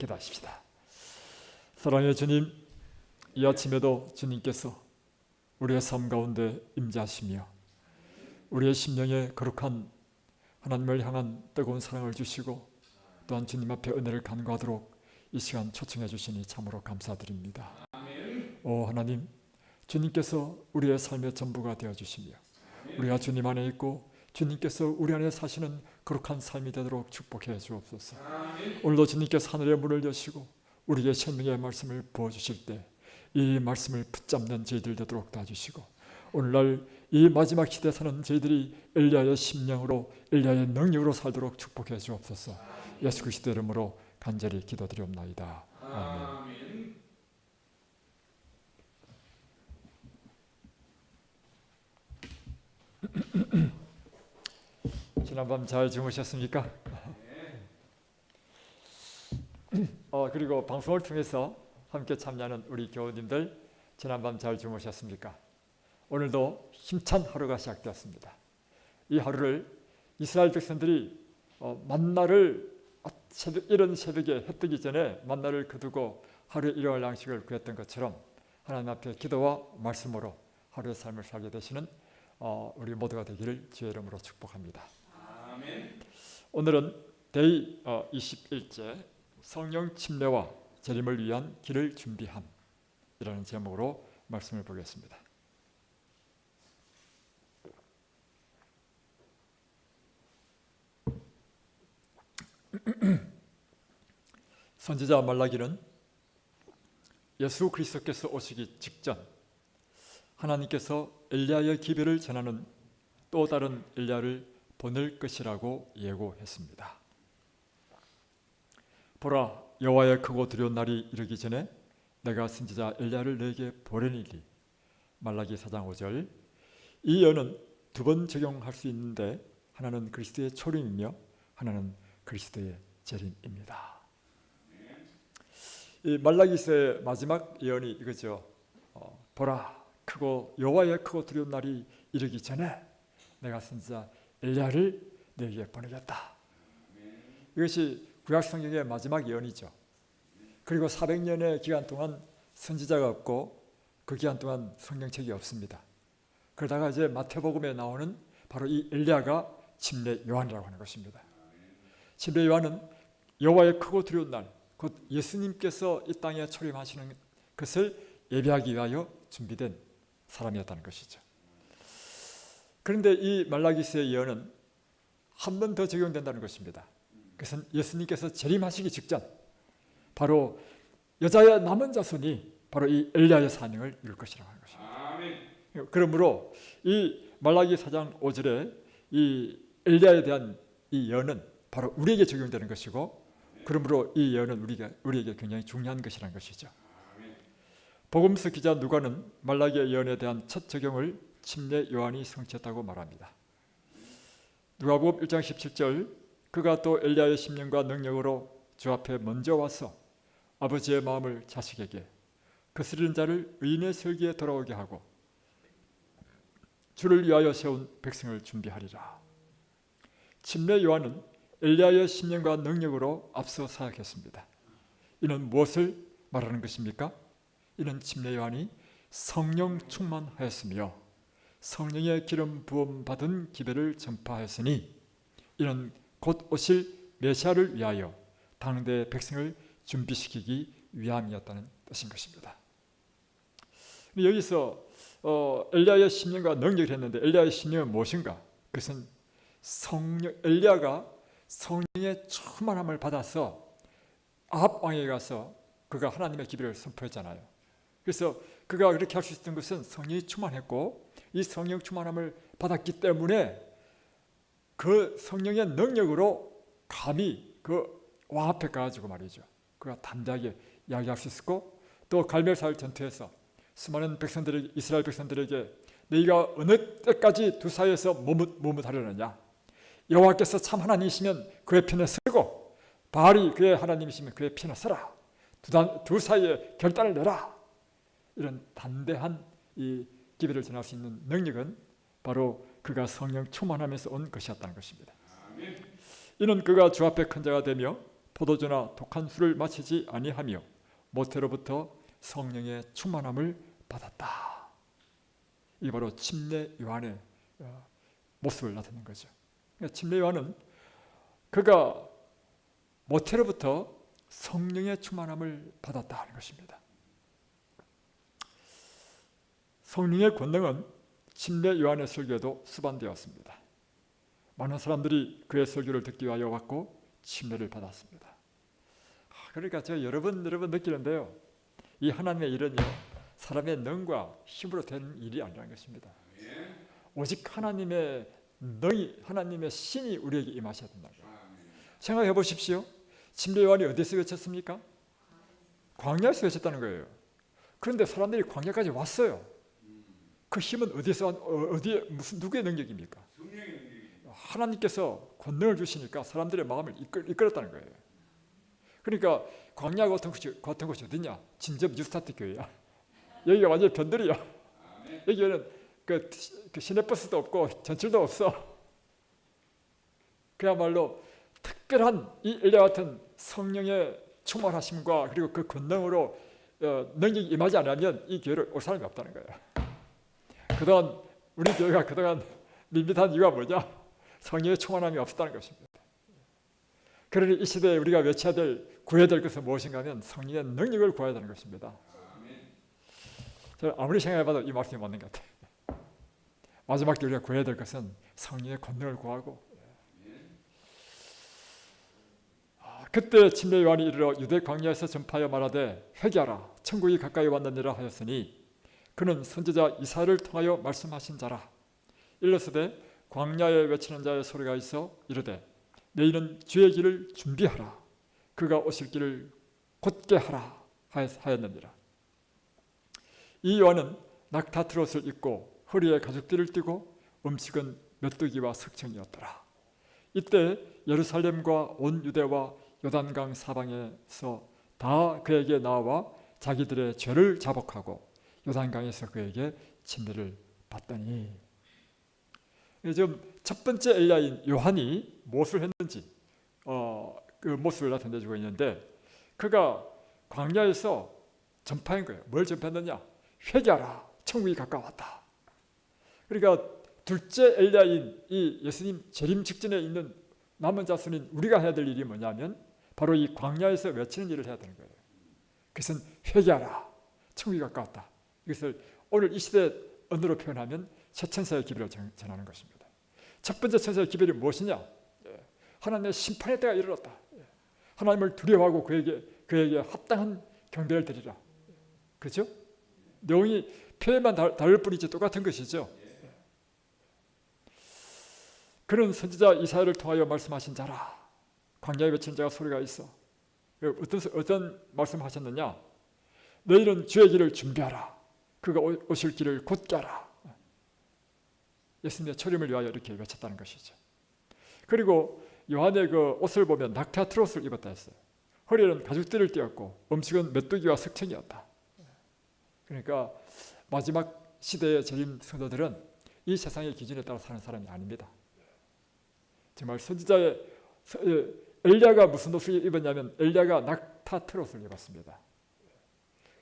기도하십시다. 사랑의 주님, 이 아침에도 주님께서 우리의 삶 가운데 임재하시며 우리의 심령에 거룩한 하나님을 향한 뜨거운 사랑을 주시고 또한 주님 앞에 은혜를 간구하도록 이 시간 초청해 주시니 참으로 감사드립니다. 오 하나님, 주님께서 우리의 삶의 전부가 되어주시며 우리가 주님 안에 있고 주님께서 우리 안에 사시는 거룩한 삶이 되도록 축복해 주옵소서. 오늘도 주님께서 하늘의 문을 여시고 우리에게 생명의 말씀을 부어주실 때 이 말씀을 붙잡는 저희들 되도록 도와주시고 오늘날 이 마지막 시대에 사는 저희들이 엘리야의 심령으로 엘리야의 능력으로 살도록 축복해 주옵소서. 예수 그리스도 이름으로 간절히 기도드리옵나이다. 아멘. 지난밤 잘 주무셨습니까? 그리고 방송을 통해서 함께 참여하는 우리 교우님들 지난밤 잘 주무셨습니까? 오늘도 힘찬 하루가 시작되었습니다. 이 하루를 이스라엘 백성들이 만나를 이른 새벽에 해 뜨기 전에 만나를 거두고 하루의 일용할 양식을 구했던 것처럼 하나님 앞에 기도와 말씀으로 하루의 삶을 살게 되시는 우리 모두가 되기를 주의 이름으로 축복합니다. 아멘. 오늘은 데이 21째 성령 침례와 재림을 위한 길을 준비함이라는 제목으로 말씀을 보겠습니다. 선지자 말라기는 예수 그리스도께서 오시기 직전 하나님께서 엘리야의 기별을 전하는 또 다른 엘리야를 보낼 것이라고 예고했습니다. 보라, 여호와의 크고 두려운 날이 이르기 전에 내가 선지자 엘리야를 너에게 보내리니. 말라기 4장 5절. 이 예언은 두 번 적용할 수 있는데 하나는 그리스도의 초림이며 하나는 그리스도의 재림입니다. 이 말라기서의 마지막 예언이 이거죠. 보라, 크고 여호와의 크고 두려운 날이 이르기 전에 내가 선지자 엘리야를 너에게 보내겠다. 이것이 구약 성경의 마지막 예언이죠. 그리고 400년의 기간 동안 선지자가 없고 그 기간 동안 성경책이 없습니다. 그러다가 이제 마태복음에 나오는 바로 이 엘리야가 침례 요한이라고 하는 것입니다. 침례 요한은 여호와의 크고 두려운 날, 곧 예수님께서 이 땅에 초림하시는 것을 예비하기 위하여 준비된 사람이었다는 것이죠. 그런데 이 말라기서의 예언은 한 번 더 적용된다는 것입니다. 그것은 예수님께서 재림하시기 직전 바로 여자의 남은 자손이 바로 이 엘리야의 사명을 이룰 것이라고 하는 것입니다. 아멘. 그러므로 이 말라기 4장 5절에 이 엘리야에 대한 이 예언은 바로 우리에게 적용되는 것이고 그러므로 이 예언은 우리에게 굉장히 중요한 것이라는 것이죠. 복음서 기자 누가는 말라기의 예언에 대한 첫 적용을 침례 요한이 성취했다고 말합니다. 누가복음 1장 17절 그가 또 엘리야의 심령과 능력으로 주 앞에 먼저 와서 아버지의 마음을 자식에게 거스리는 자를 의인의 설기에 돌아오게 하고 주를 위하여 세운 백성을 준비하리라. 침례 요한은 엘리야의 심령과 능력으로 앞서 사역했습니다. 이는 무엇을 말하는 것입니까? 이는 침례 요한이 성령 충만하였으며 성령의 기름 부음 받은 기별을 전파하였으니 이는 곧 오실 메시아를 위하여 당대 백성을 준비시키기 위함이었다는 뜻인 것입니다. 여기서 엘리야의 심령과 능력을 했는데 엘리야의 심령은 무엇인가? 그것은 엘리야가 성령의 충만함을 받아서 아합 왕에게 가서 그가 하나님의 기별을 선포했잖아요. 그래서 그가 그렇게 할 수 있었던 것은 성령이 충만했고 이 성령 충만함을 받았기 때문에 그 성령의 능력으로 감히 그 왕 앞에 가가지고 말이죠. 그가 담대하게 이야기할 수 있었고 또 갈멜살 전투에서 수많은 백성들에게 이스라엘 백성들에게 너희가 어느 때까지 두 사이에서 머뭇하려느냐? 여호와께서 참 하나님이시면 그의 편에 서고 바알이 그의 하나님이시면 그의 편에 서라. 두 사이에 결단을 내라. 이런 담대한 이 기별을 전할 수 있는 능력은 바로 그가 성령 충만하면서 온 것이었다는 것입니다. 이는 그가 주 앞에 큰 자가 되며 포도주나 독한 술을 마시지 아니하며 모태로부터 성령의 충만함을 받았다. 이게 바로 침례 요한의 모습을 나타낸 거죠. 그러니까 침례 요한은 그가 모태로부터 성령의 충만함을 받았다 하는 것입니다. 성령의 권능은 침례 요한의 설교에도 수반되었습니다. 많은 사람들이 그의 설교를 듣기 위하여 왔고 침례를 받았습니다. 그러니까 제가 여러 번 느끼는데요, 이 하나님의 일은요 사람의 능과 힘으로 되는 일이 아니라는 것입니다. 오직 하나님의 능이, 하나님의 신이 우리에게 임하셔야 된다는 거예요. 생각해 보십시오. 침례 요한이 어디서 외쳤습니까? 광야에서 외쳤다는 거예요. 그런데 사람들이 광야까지 왔어요. 그 힘은 어디서 어디에 무슨 누구의 능력입니까? 하나님께서 권능을 주시니까 사람들의 마음을 이끌었다는 거예요. 그러니까 광야 같은 곳이 어디냐? 진접 뉴스타트 교회야. 여기가 완전히 변들이야. 여기는 그 시내버스도 없고 전철도 없어. 그야말로 특별한 이 엘리야 같은 성령의 충만하심과 그리고 그 권능으로 능력이 임하지 않으면 이 교회를 올 사람이 없다는 거예요. 그동안 우리 교회가 그동안 밋밋한 이유가 뭐냐? 성령의 충만함이 없었다는 것입니다. 그러니 이 시대에 우리가 외쳐야 될, 구해야 될 것은 무엇인가 하면 성령의 능력을 구해야 되는 것입니다. 저는 아무리 생각해봐도 이 말씀이 맞는 것 같아요. 마지막 때 우리가 구해야 될 것은 성령의 권능을 구하고, 그때 침례 요한이 이르러 유대 광야에서 전파하여 말하되 회개하라 천국이 가까이 왔느니라 하였으니 그는 선지자 이사야를 통하여 말씀하신 자라. 일러스되 광야에 외치는 자의 소리가 있어 이르되 너희는 주의 길을 준비하라 그가 오실 길을 곧게 하라 하였느니라. 이 요한은 낙타 트롯을 입고 허리에 가죽띠를 띠고 음식은 메뚜기와 석청이었더라. 이때 예루살렘과 온 유대와 요단강 사방에서 다 그에게 나와 자기들의 죄를 자복하고 요단강에서 그에게 침례를 받더니, 지금 첫 번째 엘리야인 요한이 무엇을 했는지 그 모습을 나타내주고 있는데, 그가 광야에서 전파한 거예요. 뭘 전파했느냐? 회개하라 천국이 가까웠다. 그러니까 둘째 엘리야인 이 예수님 재림 직전에 있는 남은 자손인 우리가 해야 될 일이 뭐냐면 바로 이 광야에서 외치는 일을 해야 되는 거예요. 그것은 회개하라 천국이 가까웠다. 이것을 오늘 이 시대 언어로 표현하면 새 천사의 기별을 전하는 것입니다. 첫 번째 천사의 기별이 무엇이냐? 하나님의 심판의 때가 이르렀다. 하나님을 두려워하고 그에게 합당한 경배를 드리라. 그렇죠? 내용이 표현만 다를 뿐이지 똑같은 것이죠. 그는 선지자 이사야를 통하여 말씀하신 자라. 광야에 외친 자가 소리가 있어. 어떤 말씀하셨느냐? 너희는 주의 길을 준비하라. 그가 오실 길을 곧게 하라. 예수님의 초림을 위하여 이렇게 외쳤다는 것이죠. 그리고 요한의 그 옷을 보면 낙타 트롯을 입었다 했어요. 허리에는 가죽띠를 띠었고 음식은 메뚜기와 석청이었다. 그러니까 마지막 시대의 재림 성도들은 이 세상의 기준에 따라 사는 사람이 아닙니다. 정말 선지자의 엘리야가 무슨 옷을 입었냐면 엘리야가 낙타 트롯을 입었습니다.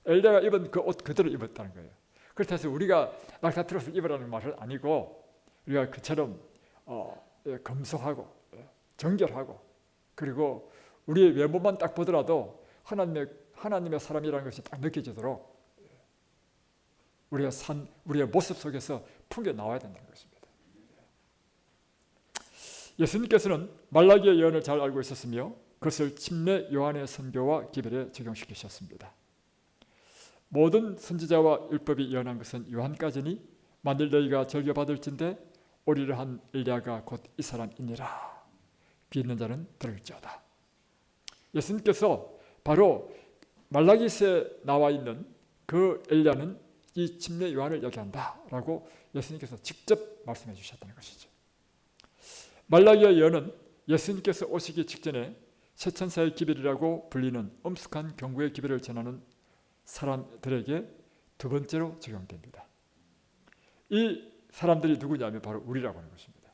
엘리야가 입은 그 옷 그대로 입었다는 거예요. 그렇다 해서 우리가 낙타 트롯을 입으라는 말은 아니고 우리가 그처럼 검소하고 정결하고 그리고 우리의 외모만 딱 보더라도 하나님의 사람이라는 것이 딱 느껴지도록 우리의 모습 속에서 풍겨 나와야 된다는 것입니다. 예수님께서는 말라기의 예언을 잘 알고 있었으며 그것을 침례 요한의 선교와 기별에 적용시키셨습니다. 모든 선지자와 율법이 예언한 것은 요한까지니 만일 너희가 절교받을진대 오리라 한 엘리야가 곧 이 사람이니라. 귀 있는 자는 들을지어다. 예수님께서 바로 말라기서에 나와 있는 그 엘리야는 이 침례 요한을 얘기한다라고 예수님께서 직접 말씀해 주셨다는 것이죠. 말라기의 예언은 예수님께서 오시기 직전에 새 천사의 기별이라고 불리는 엄숙한 경고의 기별을 전하는 사람들에게 두 번째로 적용됩니다. 이 사람들이 누구냐면 바로 우리라고 하는 것입니다.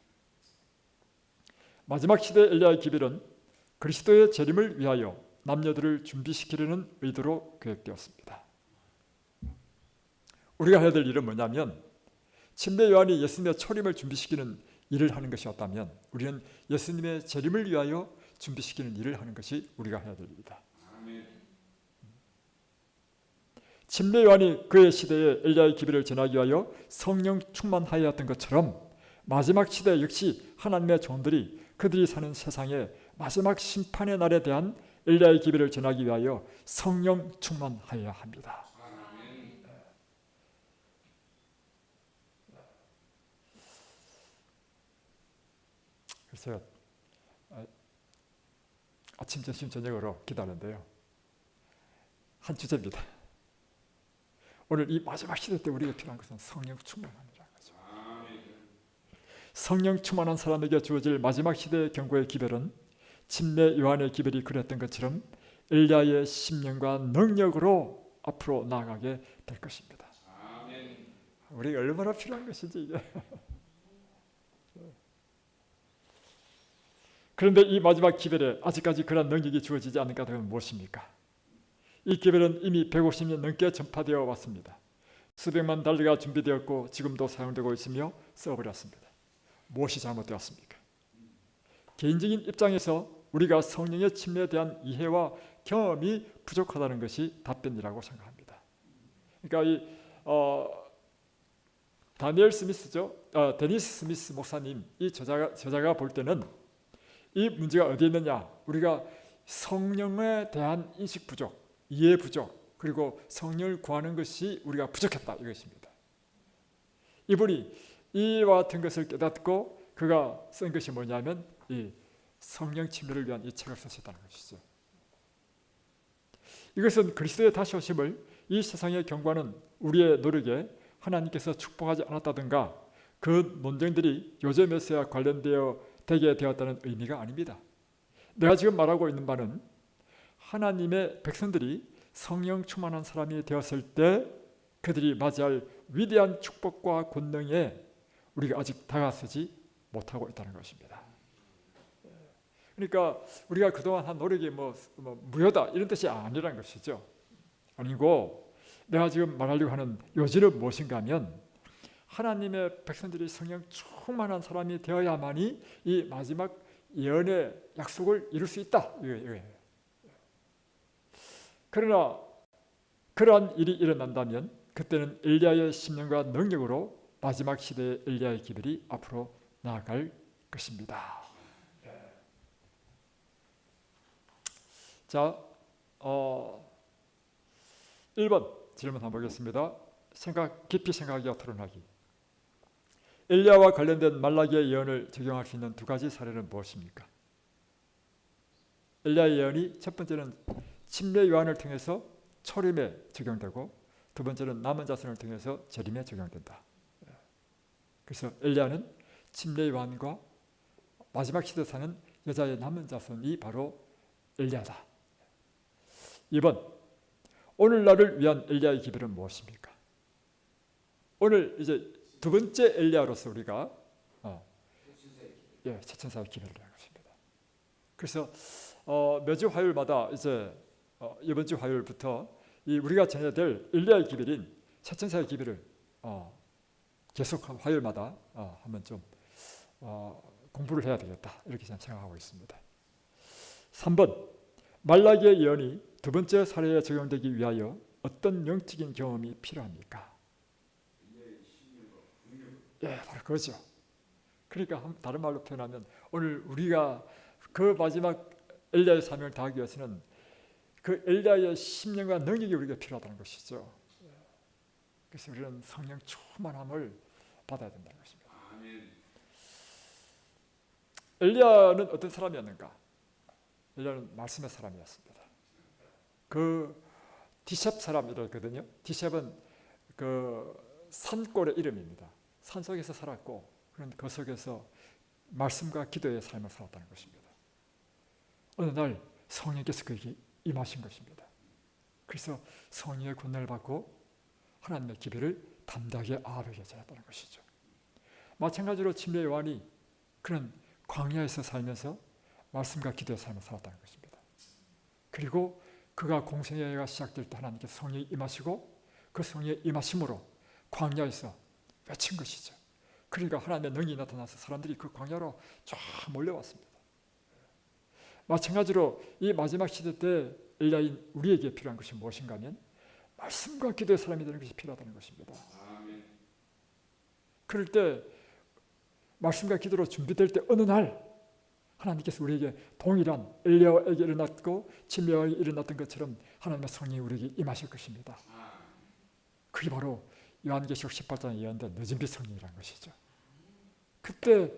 마지막 시대 엘리야의 기별은 그리스도의 재림을 위하여 남녀들을 준비시키려는 의도로 계획되었습니다. 우리가 해야 될 일은 뭐냐면 침례 요한이 예수님의 초림을 준비시키는 일을 하는 것이었다면 우리는 예수님의 재림을 위하여 준비시키는 일을 하는 것이 우리가 해야 될 일이다. 침례 요한이 그의 시대에 엘리야의 기별을 전하기 위하여 성령 충만하였던 것처럼 마지막 시대 역시 하나님의 종들이 그들이 사는 세상에 마지막 심판의 날에 대한 엘리야의 기별을 전하기 위하여 성령 충만하여야 합니다. 그래서 아침, 점심, 저녁으로 기도하는데요. 한 주제입니다. 오늘 이 마지막 시대 때 우리가 필요한 것은 성령 충만함이라는 거죠. 성령 충만한 사람에게 주어질 마지막 시대의 경고의 기별은 침례 요한의 기별이 그랬던 것처럼 엘리야의 심령과 능력으로 앞으로 나아가게 될 것입니다. 우리가 얼마나 필요한 것인지 이게. 그런데 이 마지막 기별에 아직까지 그런 능력이 주어지지 않은 까닭은 무엇입니까? 이 기별은 이미 150년 넘게 전파되어 왔습니다. 수백만 달러가 준비되었고 지금도 사용되고 있으며 써버렸습니다. 무엇이 잘못되었습니까? 개인적인 입장에서 우리가 성령의 침례에 대한 이해와 경험이 부족하다는 것이 답변이라고 생각합니다. 그러니까 데니스 스미스 목사님 이 저자가 볼 때는 이 문제가 어디에 있느냐? 우리가 성령에 대한 인식 부족, 이해 부족, 그리고 성령을 구하는 것이 우리가 부족했다 이것입니다. 이분이 이와 같은 것을 깨닫고 그가 쓴 것이 뭐냐면 이 성령 침례를 위한 이 책을 쓰셨다는 것이죠. 이것은 그리스도의 다시 오심을 이 세상에 경고하는 우리의 노력에 하나님께서 축복하지 않았다든가 그 논쟁들이 요즘 메시아와 관련되어 되게 되었다는 의미가 아닙니다. 내가 지금 말하고 있는 바는 하나님의 백성들이 성령 충만한 사람이 되었을 때 그들이 맞이할 위대한 축복과 권능에 우리가 아직 다가서지 못하고 있다는 것입니다. 그러니까 우리가 그동안 한 노력이 무효다 이런 뜻이 아니라는 것이죠. 아니고 내가 지금 말하려고 하는 요지는 무엇인가 하면 하나님의 백성들이 성령 충만한 사람이 되어야만이 이 마지막 예언의 약속을 이룰 수 있다. 그러나 그러한 일이 일어난다면 그때는 엘리야의 심령과 능력으로 마지막 시대의 엘리야의 기별이 앞으로 나아갈 것입니다. 자, 1번 질문 한번 보겠습니다. 깊이 생각하기와 토론하기. 엘리야와 관련된 말라기의 예언을 적용할 수 있는 두 가지 사례는 무엇입니까? 엘리야의 예언이 첫 번째는 침례 요한을 통해서 초림에 적용되고 두 번째는 남은 자손을 통해서 재림에 적용된다. 그래서 엘리야는 침례 요한과 마지막 시대 사는 여자의 남은 자손이 바로 엘리야다. 2번 오늘날을 위한 엘리야의 기별은 무엇입니까? 오늘 이제 두 번째 엘리야로서 우리가 차천사의 기별을 하는 것입니다. 그래서 매주 화요일마다 이제 이번 주 화요일부터 우리가 전해야 될 엘리야의 기별인 차천사의 기별을 계속 화요일마다 한번 좀 공부를 해야 되겠다 이렇게 저는 생각하고 있습니다. 3번 말라기의 예언이 두 번째 사례에 적용되기 위하여 어떤 영적인 경험이 필요합니까? 바로 그거죠. 그러니까 다른 말로 표현하면 오늘 우리가 그 마지막 엘리야의 사명을 다하기 위해서는 그 엘리야의 심령과 능력이 우리가 필요하다는 것이죠. 그래서 우리는 성령 충만함을 받아야 된다는 것입니다. 엘리야는 어떤 사람이었는가? 엘리야는 말씀의 사람이었습니다. 그 디셉 사람이라거든요. 디셉은 그 산골의 이름입니다. 산속에서 살았고 그런 그 속에서 말씀과 기도의 삶을 살았다는 것입니다. 어느 날 성령께서 그에게 임하신 것입니다. 그래서 성령의 권능을 받고 하나님의 기별을 담대하게 아합에게 전했다는 것이죠. 마찬가지로 침례 요한이 그런 광야에서 살면서 말씀과 기도의 삶을 살았다는 것입니다. 그리고 그가 공생애가 시작될 때 하나님께서 성령이 임하시고 그 성령의 임하심으로 광야에서 외친 것이죠. 그러니까 하나님의 능력이 나타나서 사람들이 그 광야로 쫙 몰려왔습니다. 마찬가지로 이 마지막 시대 때 엘리야인 우리에게 필요한 것이 무엇인가 하면 말씀과 기도의 사람이 되는 것이 필요하다는 것입니다. 그럴 때 말씀과 기도로 준비될 때 어느 날 하나님께서 우리에게 동일한 엘리야에게 일어났고 진메아에 일어났던 것처럼 하나님의 성령이 우리에게 임하실 것입니다. 그게 바로 요한계시록 18장에 예언된 늦은 빛 성령이라는 것이죠. 그때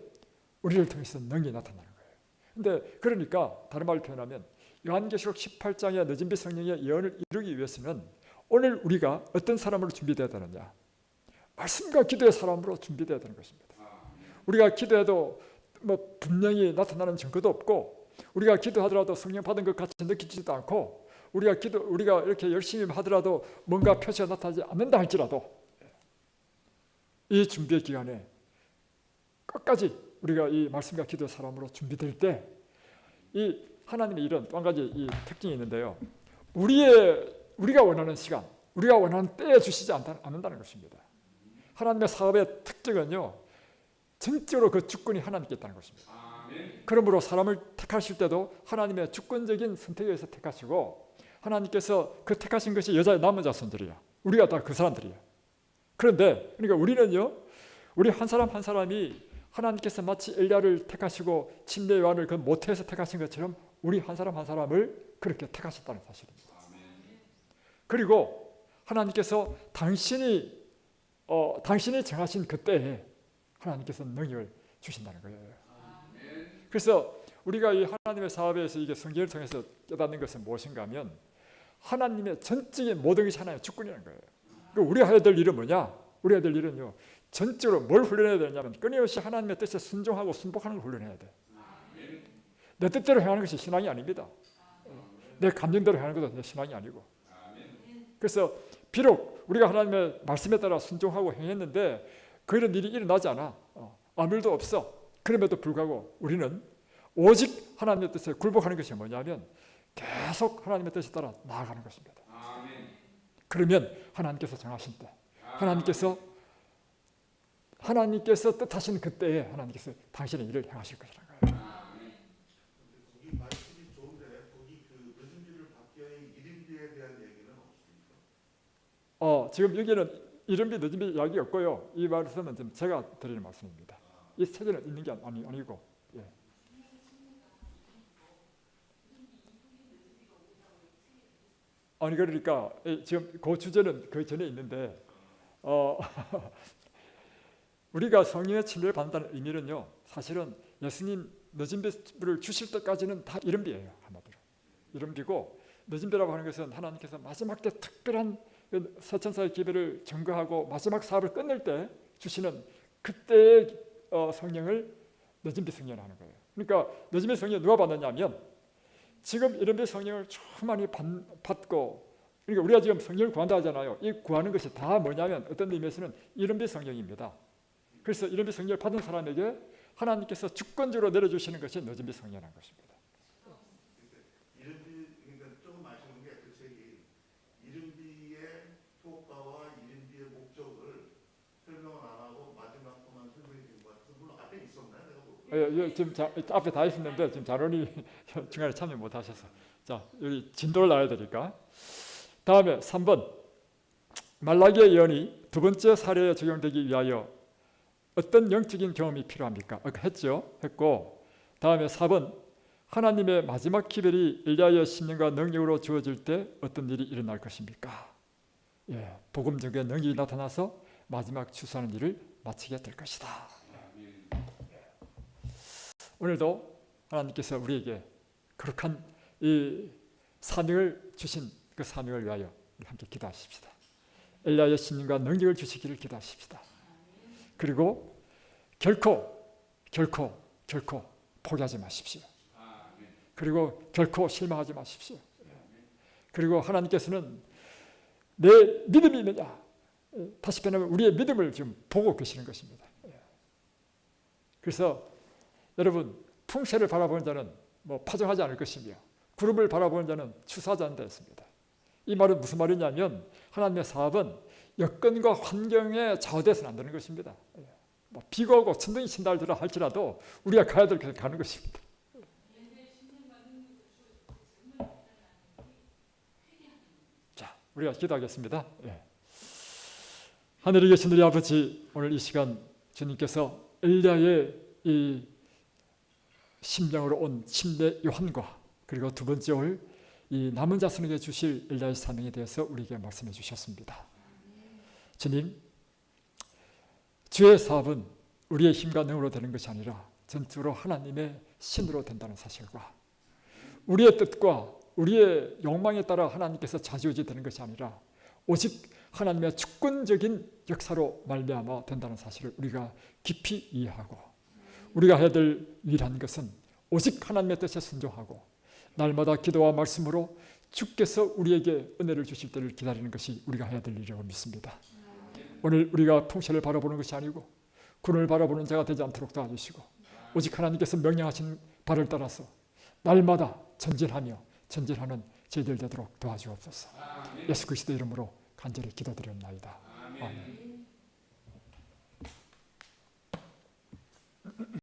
우리를 통해서 능력이 나타나는 거예요. 근데 그러니까 다른 말로 표현하면 요한계시록 18장의 늦은 빛 성령의 예언을 이루기 위해서는 오늘 우리가 어떤 사람으로 준비되어야 되느냐? 말씀과 기도의 사람으로 준비되어야 되는 것입니다. 우리가 기도해도 뭐 분명히 나타나는 증거도 없고 우리가 기도하더라도 성령 받은 것 같이 느끼지도 않고 우리가 이렇게 열심히 하더라도 뭔가 표시가 나타나지 않는다 할지라도 이 준비의 기간에 끝까지 우리가 이 말씀과 기도의 사람으로 준비될 때 이 하나님의 일은 또 한 가지 이 특징이 있는데요. 우리가 원하는 시간, 우리가 원하는 때에 주시지 않는다는 것입니다. 하나님의 사업의 특징은요, 전적으로 그 주권이 하나님께 있다는 것입니다. 그러므로 사람을 택하실 때도 하나님의 주권적인 선택에 의해서 택하시고 하나님께서 그 택하신 것이 여자의 남은 자손들이야. 우리가 다 그 사람들이야. 그런데 그러니까 우리는요, 우리 한 사람 한 사람이 하나님께서 마치 엘리야를 택하시고 침례 요한을 그 모태에서 택하신 것처럼 우리 한 사람 한 사람을 그렇게 택하셨다는 사실입니다. 그리고 하나님께서 당신이 정하신 그때에 하나님께서 능력을 주신다는 거예요. 그래서 우리가 이 하나님의 사업에서 이게 성경을 통해서 깨닫는 것은 무엇인가 하면 하나님의 전적인 모든 것이 하나님의 주권이라는 거예요. 우리가 해야 될 일은 뭐냐? 우리가 해야 될 일은요, 전적으로 뭘 훈련해야 되냐면 끊임없이 하나님의 뜻에 순종하고 순복하는 걸 훈련해야 돼. 내 뜻대로 행하는 것이 신앙이 아닙니다. 내 감정대로 행하는 것도 내 신앙이 아니고. 그래서 비록 우리가 하나님의 말씀에 따라 순종하고 행했는데 그런 일이 일어나지 않아. 아무 일도 없어. 그럼에도 불구하고 우리는 오직 하나님의 뜻에 굴복하는 것이 뭐냐면 계속 하나님의 뜻에 따라 나아가는 것입니다. 그러면 하나님께서 정하신 때, 하나님께서 뜻하신 그때에 하나님께서 당신의 일을 행하실 것이라는 거예요. 거기 말씀이 좋은데 거기 그 늦은 비를 받기 위한 이른비에 대한 얘기는 없습니까? 지금 여기는 이른비 늦은 비 이야기 없고요. 이 말씀은 지금 제가 드리는 말씀입니다. 이 책에는 있는 게 아니고. 예. 아니 그러니까 지금 그 주제는 그 전에 있는데 우리가 성령의 침례를 받는다는 의미는요, 사실은 예수님 늦은 비를 주실 때까지는 다 이른비예요. 한마디로 이른비고, 늦은 비라고 하는 것은 하나님께서 마지막 때 특별한 서천사의 기별을 증거하고 마지막 사업을 끝낼 때 주시는 그때의 성령을 늦은 비 성령을 하는 거예요. 그러니까 늦은 비 성령을 누가 받느냐면 지금 이른비 성령을 충만히 받고, 그러니까 우리가 지금 성령을 구한다 하잖아요. 이 구하는 것이 다 뭐냐면 어떤 의미에서는 이른비 성령입니다. 그래서 이른비 성령을 받은 사람에게 하나님께서 주권적으로 내려주시는 것이 늦은 비 성령이라는 것입니다. 이른비, 그러니까 조금 아쉬운 게 그 책이 이른비의 효과와 이른비의 목적을 설명을 안 하고 마지막만 설명해 준 것 같아서, 물론 앞에 있었나요? 지금 앞에 다 있었는데 지금 자론이 중간에 참여 못 하셔서, 자 여기 진도를 놔야 되니까. 다음에 3번 말라기의 예언이 두 번째 사례에 적용되기 위하여 어떤 영적인 경험이 필요합니까? 했고, 다음에 4번 하나님의 마지막 기별이 엘리야의 심령과 능력으로 주어질 때 어떤 일이 일어날 것입니까? 예, 복음 중에 능력이 나타나서 마지막 추수하는 일을 마치게 될 것이다. 오늘도 하나님께서 우리에게 거룩한 이 사명을 주신 그 사명을 위하여 함께 기도하십시다. 엘리야의 심령과 능력을 주시기를 기도하십시다. 그리고 결코 포기하지 마십시오. 그리고 결코 실망하지 마십시오. 그리고 하나님께서는 내 믿음이 있느냐, 다시 표현하면 우리의 믿음을 지금 보고 계시는 것입니다. 그래서 여러분, 풍세를 바라보는 자는 파종하지 않을 것이며 구름을 바라보는 자는 추수하지 않는다 했습니다. 이 말은 무슨 말이냐면 하나님의 사업은 여건과 환경에 좌우돼서는 안 되는 것입니다. 비가 오고 천둥이 친다 할지라도 우리가 가야 될 곳에 가는 것입니다. 자, 우리가 기도하겠습니다. 하늘에 계신 우리 아버지, 오늘 이 시간 주님께서 엘리야의 이 심령으로 온 침례 요한과 그리고 두 번째 올 이 남은 자손에게 주실 엘리야의 사명에 대해서 우리에게 말씀해 주셨습니다. 주님, 주의 사업은 우리의 힘과 능으로 되는 것이 아니라 전적으로 하나님의 신으로 된다는 사실과 우리의 뜻과 우리의 욕망에 따라 하나님께서 좌지우지되는 것이 아니라 오직 하나님의 주권적인 역사로 말미암아 된다는 사실을 우리가 깊이 이해하고 우리가 해야 될 일한 것은 오직 하나님의 뜻에 순종하고 날마다 기도와 말씀으로 주께서 우리에게 은혜를 주실 때를 기다리는 것이 우리가 해야 될 일이라고 믿습니다. 오늘 우리가 풍채를 바라보는 것이 아니고 구름을 바라보는 자가 되지 않도록 도와주시고 오직 하나님께서 명령하신 바를 따라서 날마다 전진하며 전진하는 저희들 되도록 도와주옵소서. 예수 그리스도 이름으로 간절히 기도드렸나이다. 아멘.